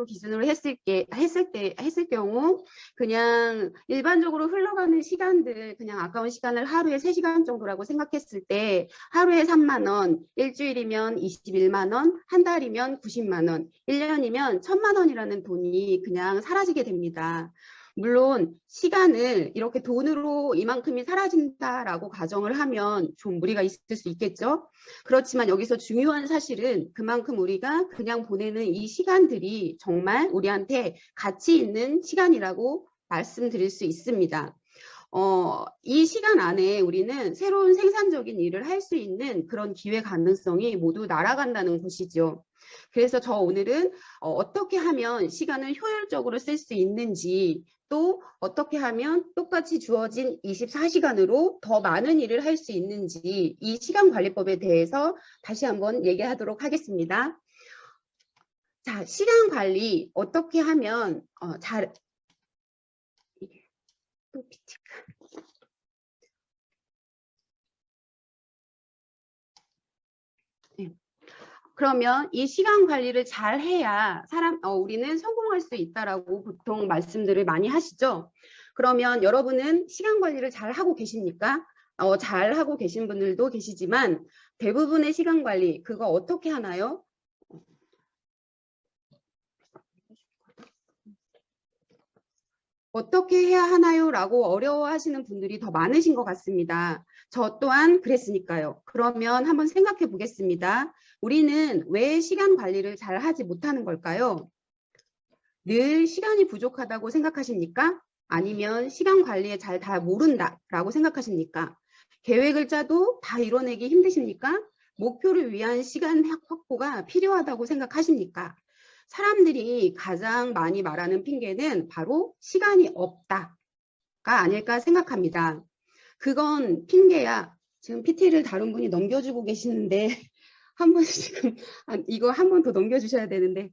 기준으로 했을 경우 그냥 일반적으로 흘러가는 시간들, 그냥 아까운 시간을 하루에 3시간 정도라고 생각했을 때 하루에 3만 원, 일주일이면 21만 원, 한 달이면 90만 원, 1년이면 1,000만 원이라는 돈이 그냥 사라지게 됩니다. 물론 시간을 이렇게 돈으로 이만큼이 사라진다라고 가정을 하면 좀 무리가 있을 수 있겠죠. 그렇지만 여기서 중요한 사실은 그만큼 우리가 그냥 보내는 이 시간들이 정말 우리한테 가치 있는 시간이라고 말씀드릴 수 있습니다. 이 시간 안에 우리는 새로운 생산적인 일을 할 수 있는 그런 기회 가능성이 모두 날아간다는 것이죠. 그래서 저 오늘은 어떻게 하면 시간을 효율적으로 쓸 수 있는지, 또 어떻게 하면 똑같이 주어진 24시간으로 더 많은 일을 할 수 있는지, 이 시간관리법에 대해서 다시 한번 얘기하도록 하겠습니다. 자, 시간관리 어떻게 하면 또 PT가 그러면 이 시간 관리를 잘 해야 우리는 성공할 수 있다라고 보통 말씀들을 많이 하시죠. 그러면 여러분은 시간 관리를 잘 하고 계십니까? 잘 하고 계신 분들도 계시지만 대부분의 시간 관리 그거 어떻게 하나요? 어떻게 해야 하나요? 라고 어려워하시는 분들이 더 많으신 것 같습니다. 저 또한 그랬으니까요. 그러면 한번 생각해 보겠습니다. 우리는 왜 시간 관리를 잘 하지 못하는 걸까요? 늘 시간이 부족하다고 생각하십니까? 아니면 시간 관리에 잘 다 모른다라고 생각하십니까? 계획을 짜도 다 이뤄내기 힘드십니까? 목표를 위한 시간 확보가 필요하다고 생각하십니까? 사람들이 가장 많이 말하는 핑계는 바로 시간이 없다가 아닐까 생각합니다. 그건 핑계야. 지금 PT를 다른 분이 넘겨주고 계시는데 한 번 지금 이거 한 번 더 넘겨주셔야 되는데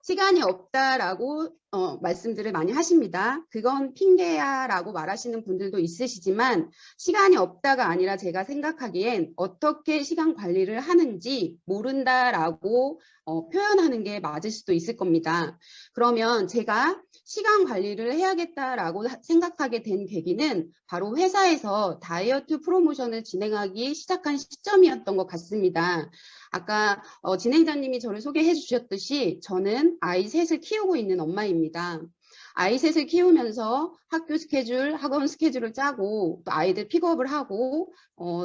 시간이 없다라고 말씀들을 많이 하십니다. 그건 핑계야라고 말하시는 분들도 있으시지만 시간이 없다가 아니라 제가 생각하기엔 어떻게 시간 관리를 하는지 모른다라고 표현하는 게 맞을 수도 있을 겁니다. 그러면 제가 시간 관리를 해야겠다라고 생각하게 된 계기는 바로 회사에서 다이어트 프로모션을 진행하기 시작한 시점이었던 것 같습니다. 아까 진행자님이 저를 소개해 주셨듯이 저는 아이 셋을 키우고 있는 엄마입니다. 아이 셋을 키우면서 학교 스케줄, 학원 스케줄을 짜고 또 아이들 픽업을 하고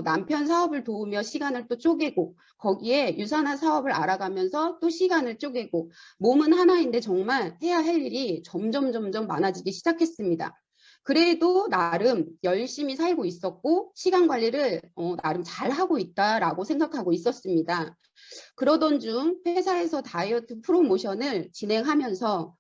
남편 사업을 도우며 시간을 또 쪼개고 거기에 유산화 사업을 알아가면서 또 시간을 쪼개고 몸은 하나인데 정말 해야 할 일이 점점 많아지기 시작했습니다. 그래도 나름 열심히 살고 있었고 시간 관리를 나름 잘하고 있다라고 생각하고 있었습니다. 그러던 중 회사에서 다이어트 프로모션을 진행하면서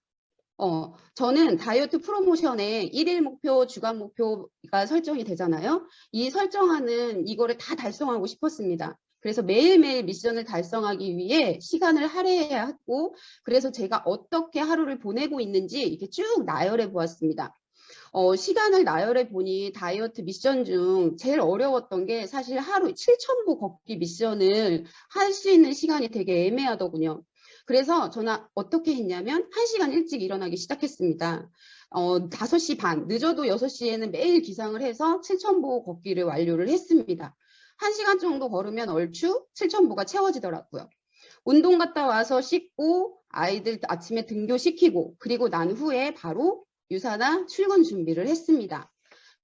저는 다이어트 프로모션에 일일 목표, 주간 목표가 설정이 되잖아요. 이 설정하는 이거를 다 달성하고 싶었습니다. 그래서 매일매일 미션을 달성하기 위해 시간을 할애해야 했고 그래서 제가 어떻게 하루를 보내고 있는지 이렇게 쭉 나열해 보았습니다. 시간을 나열해 보니 다이어트 미션 중 제일 어려웠던 게 사실 하루 7,000보 걷기 미션을 할 수 있는 시간이 되게 애매하더군요. 그래서 저는 어떻게 했냐면 1시간 일찍 일어나기 시작했습니다. 5시 반, 늦어도 6시에는 매일 기상을 해서 7,000보 걷기를 완료를 했습니다. 1시간 정도 걸으면 얼추 7,000보가 채워지더라고요. 운동 갔다 와서 씻고 아이들 아침에 등교시키고 그리고 난 후에 바로 유사나 출근 준비를 했습니다.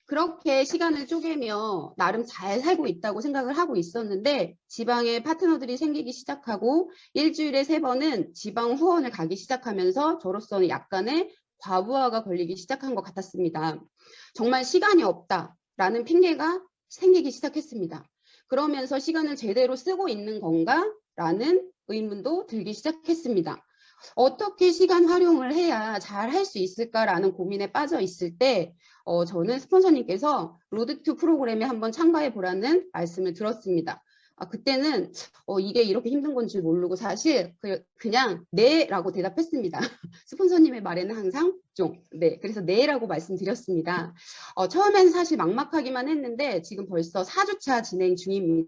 그렇게 시간을 쪼개며 나름 잘 살고 있다고 생각을 하고 있었는데 지방에 파트너들이 생기기 시작하고 일주일에 3번은 지방 후원을 가기 시작하면서 저로서는 약간의 과부하가 걸리기 시작한 것 같았습니다. 정말 시간이 없다라는 핑계가 생기기 시작했습니다. 그러면서 시간을 제대로 쓰고 있는 건가? 라는 의문도 들기 시작했습니다. 어떻게 시간 활용을 해야 잘 할 수 있을까라는 고민에 빠져 있을 때 저는 스폰서님께서 로드2 프로그램에 한번 참가해 보라는 말씀을 들었습니다. 그때는 이게 이렇게 힘든 건지 모르고 사실 그냥 네라고 대답했습니다. 스폰서님의 말에는 항상 네, 그래서 네라고 말씀드렸습니다. 처음에는 사실 막막하기만 했는데 지금 벌써 4주차 진행 중입니다.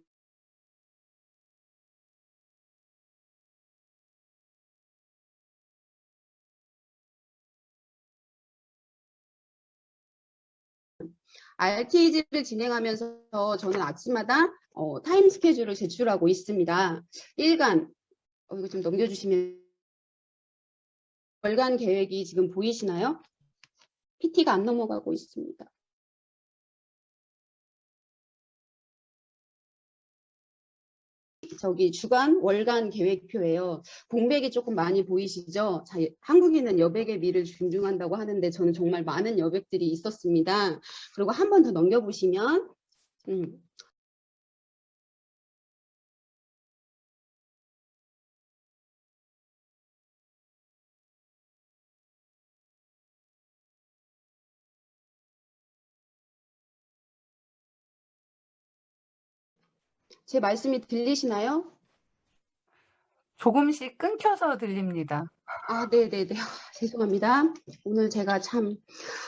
RTG를 진행하면서 저는 아침마다 타임 스케줄을 제출하고 있습니다. 일간, 이거 좀 넘겨주시면, 월간 계획이 지금 보이시나요? PT가 안 넘어가고 있습니다. 저기 주간, 월간 계획표예요. 공백이 조금 많이 보이시죠? 자, 한국인은 여백의 미를 존중한다고 하는데 저는 정말 많은 여백들이 있었습니다. 그리고 한 번 더 넘겨보시면 제 말씀이 들리시나요? 조금씩 끊겨서 들립니다. 아, 네네네. 죄송합니다. 오늘 제가 참,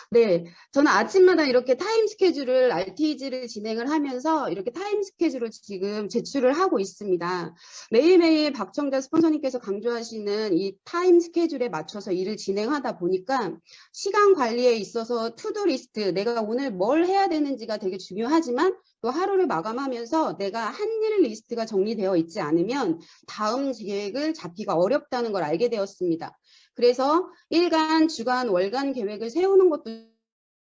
네. 저는 아침마다 이렇게 타임 스케줄을, RTG를 진행을 하면서 이렇게 타임 스케줄을 지금 제출을 하고 있습니다. 매일매일 박정자 스폰서님께서 강조하시는 이 타임 스케줄에 맞춰서 일을 진행하다 보니까 시간 관리에 있어서 투두 리스트, 내가 오늘 뭘 해야 되는지가 되게 중요하지만 또 하루를 마감하면서 내가 한 일 리스트가 정리되어 있지 않으면 다음 계획을 잡기가 어렵다는 걸 알게 되었습니다. 그래서 일간, 주간, 월간 계획을 세우는 것도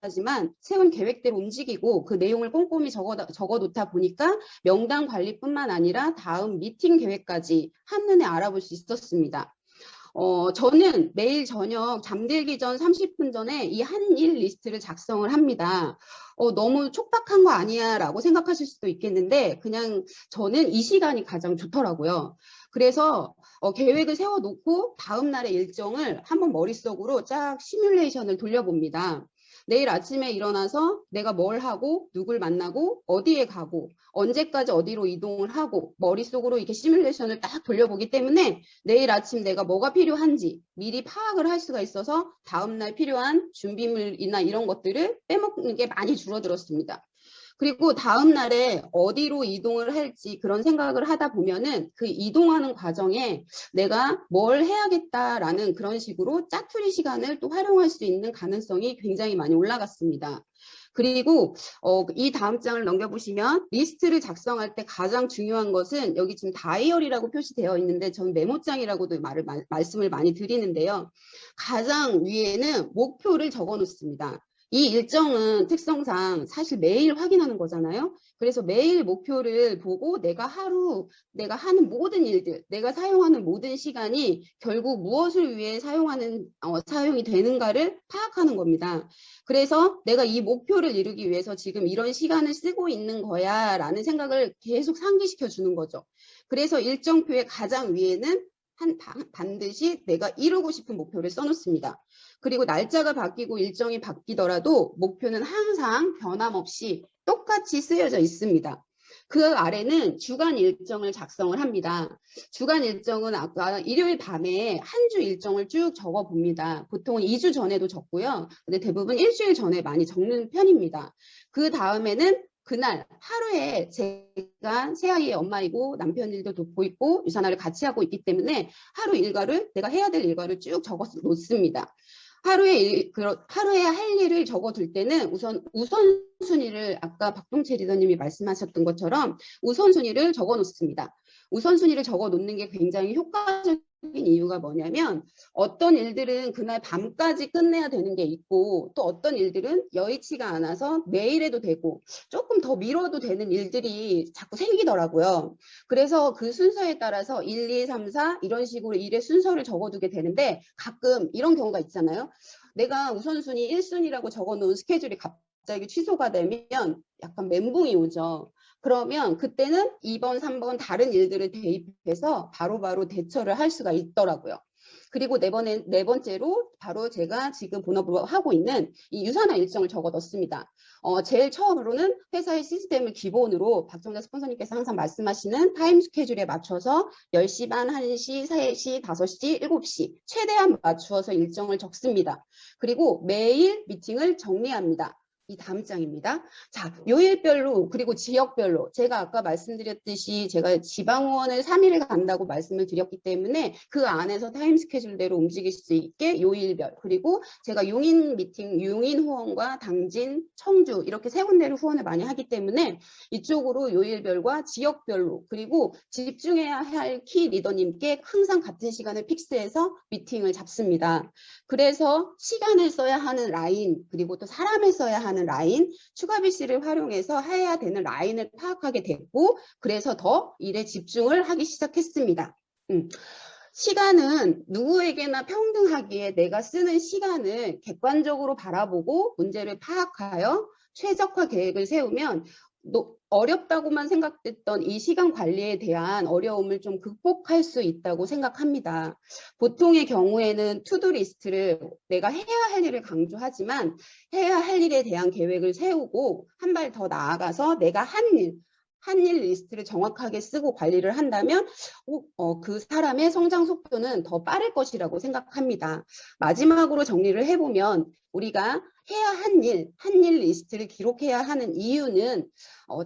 하지만 세운 계획대로 움직이고 그 내용을 꼼꼼히 적어놓다 보니까 명단 관리뿐만 아니라 다음 미팅 계획까지 한눈에 알아볼 수 있었습니다. 저는 매일 저녁 잠들기 전 30분 전에 이 한 일 리스트를 작성을 합니다. 너무 촉박한 거 아니야 라고 생각하실 수도 있겠는데 그냥 저는 이 시간이 가장 좋더라고요. 그래서 계획을 세워놓고 다음 날의 일정을 한번 머릿속으로 쫙 시뮬레이션을 돌려봅니다. 내일 아침에 일어나서 내가 뭘 하고 누굴 만나고 어디에 가고 언제까지 어디로 이동을 하고 머릿속으로 이렇게 시뮬레이션을 딱 돌려보기 때문에 내일 아침 내가 뭐가 필요한지 미리 파악을 할 수가 있어서 다음날 필요한 준비물이나 이런 것들을 빼먹는 게 많이 줄어들었습니다. 그리고 다음 날에 어디로 이동을 할지 그런 생각을 하다 보면은 그 이동하는 과정에 내가 뭘 해야겠다라는 그런 식으로 짜투리 시간을 또 활용할 수 있는 가능성이 굉장히 많이 올라갔습니다. 그리고 이 다음 장을 넘겨보시면 리스트를 작성할 때 가장 중요한 것은 여기 지금 다이어리라고 표시되어 있는데 저는 메모장이라고도 말씀을 많이 드리는데요. 가장 위에는 목표를 적어 놓습니다. 이 일정은 특성상 사실 매일 확인하는 거잖아요. 그래서 매일 목표를 보고 내가 하는 모든 일들, 내가 사용하는 모든 시간이 결국 무엇을 위해 사용이 되는가를 파악하는 겁니다. 그래서 내가 이 목표를 이루기 위해서 지금 이런 시간을 쓰고 있는 거야 라는 생각을 계속 상기시켜 주는 거죠. 그래서 일정표의 가장 위에는 반드시 내가 이루고 싶은 목표를 써놓습니다. 그리고 날짜가 바뀌고 일정이 바뀌더라도 목표는 항상 변함없이 똑같이 쓰여져 있습니다. 그 아래는 주간 일정을 작성을 합니다. 주간 일정은 아까 일요일 밤에 한 주 일정을 쭉 적어 봅니다. 보통은 2주 전에도 적고요. 근데 대부분 일주일 전에 많이 적는 편입니다. 그 다음에는 그날 하루에 제가 새아이의 엄마이고 남편 일도 돕고 있고 유산화를 같이 하고 있기 때문에 하루 일과를 내가 해야 될 일과를 쭉 적어 놓습니다. 하루에 할 일을 적어둘 때는 우선순위를 아까 박동채 리더님이 말씀하셨던 것처럼 우선순위를 적어 놓습니다. 우선순위를 적어 놓는 게 굉장히 효과적인 이유가 뭐냐면 어떤 일들은 그날 밤까지 끝내야 되는 게 있고 또 어떤 일들은 여의치가 않아서 내일 해도 되고 조금 더 미뤄도 되는 일들이 자꾸 생기더라고요. 그래서 그 순서에 따라서 1, 2, 3, 4 이런 식으로 일의 순서를 적어두게 되는데 가끔 이런 경우가 있잖아요. 내가 우선순위 1순위라고 적어놓은 스케줄이 갑자기 취소가 되면 약간 멘붕이 오죠. 그러면 그때는 2번, 3번 다른 일들을 대입해서 바로바로 대처를 할 수가 있더라고요. 그리고 네 번째로 바로 제가 지금 본업으로 하고 있는 이 유산화 일정을 적어 넣습니다. 제일 처음으로는 회사의 시스템을 기본으로 박정자 스폰서님께서 항상 말씀하시는 타임 스케줄에 맞춰서 10시 반, 1시, 3시, 5시, 7시 최대한 맞추어서 일정을 적습니다. 그리고 매일 미팅을 정리합니다. 이 다음 장입니다. 자, 요일별로 그리고 지역별로 제가 아까 말씀드렸듯이 제가 지방원을 3일을 간다고 말씀을 드렸기 때문에 그 안에서 타임 스케줄대로 움직일 수 있게 요일별 그리고 제가 용인 미팅, 용인 후원과 당진, 청주 이렇게 세 군데를 후원을 많이 하기 때문에 이쪽으로 요일별과 지역별로 그리고 집중해야 할 키 리더님께 항상 같은 시간을 픽스해서 미팅을 잡습니다. 그래서 시간을 써야 하는 라인 그리고 또 사람을 써야 하는 라인 추가 BC를 활용해서 해야 되는 라인을 파악하게 됐고 그래서 더 일에 집중을 하기 시작했습니다. 시간은 누구에게나 평등하기에 내가 쓰는 시간을 객관적으로 바라보고 문제를 파악하여 최적화 계획을 세우면 어렵다고만 생각됐던 이 시간 관리에 대한 어려움을 좀 극복할 수 있다고 생각합니다. 보통의 경우에는 투두 리스트를 내가 해야 할 일을 강조하지만 해야 할 일에 대한 계획을 세우고 한 발 더 나아가서 내가 한 일 리스트를 정확하게 쓰고 관리를 한다면 그 사람의 성장 속도는 더 빠를 것이라고 생각합니다. 마지막으로 정리를 해보면 우리가 해야 한 일 리스트를 기록해야 하는 이유는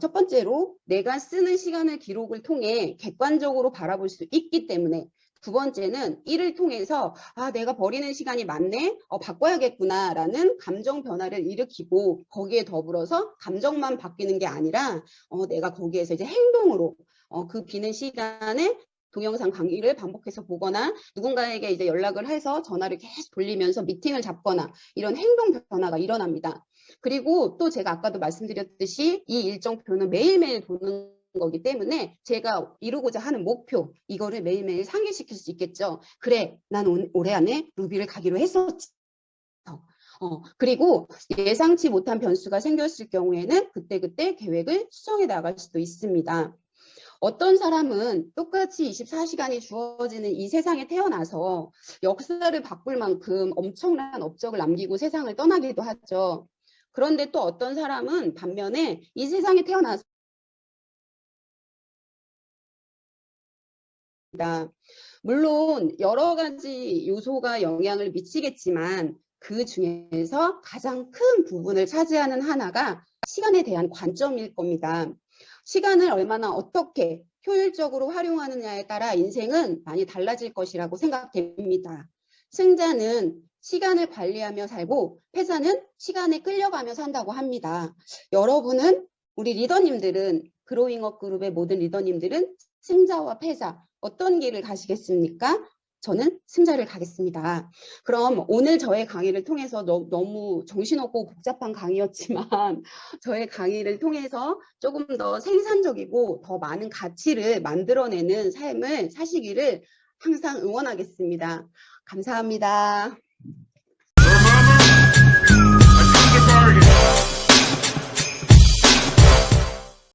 첫 번째로 내가 쓰는 시간을 기록을 통해 객관적으로 바라볼 수 있기 때문에 두 번째는 이를 통해서 내가 버리는 시간이 많네, 바꿔야겠구나 라는 감정 변화를 일으키고 거기에 더불어서 감정만 바뀌는 게 아니라 내가 거기에서 이제 행동으로 그 비는 시간에 동영상 강의를 반복해서 보거나 누군가에게 이제 연락을 해서 전화를 계속 돌리면서 미팅을 잡거나 이런 행동 변화가 일어납니다. 그리고 또 제가 아까도 말씀드렸듯이 이 일정표는 매일매일 도는 거기 때문에 제가 이루고자 하는 목표 이거를 매일매일 상기시킬 수 있겠죠. 그래, 난 올해 안에 루비를 가기로 했었지. 그리고 예상치 못한 변수가 생겼을 경우에는 그때그때 계획을 수정해 나갈 수도 있습니다. 어떤 사람은 똑같이 24시간이 주어지는 이 세상에 태어나서 역사를 바꿀 만큼 엄청난 업적을 남기고 세상을 떠나기도 하죠. 그런데 또 어떤 사람은 반면에 이 세상에 태어나서 물론 여러 가지 요소가 영향을 미치겠지만 그 중에서 가장 큰 부분을 차지하는 하나가 시간에 대한 관점일 겁니다. 시간을 얼마나 어떻게 효율적으로 활용하느냐에 따라 인생은 많이 달라질 것이라고 생각됩니다. 승자는 시간을 관리하며 살고 패자는 시간에 끌려가며 산다고 합니다. 여러분은 우리 리더님들은 그로잉업 그룹의 모든 리더님들은 승자와 패자 어떤 길을 가시겠습니까? 저는 승자를 가겠습니다. 그럼 오늘 저의 강의를 통해서 너무 정신없고 복잡한 강의였지만 저의 강의를 통해서 조금 더 생산적이고 더 많은 가치를 만들어내는 삶을 사시기를 항상 응원하겠습니다. 감사합니다.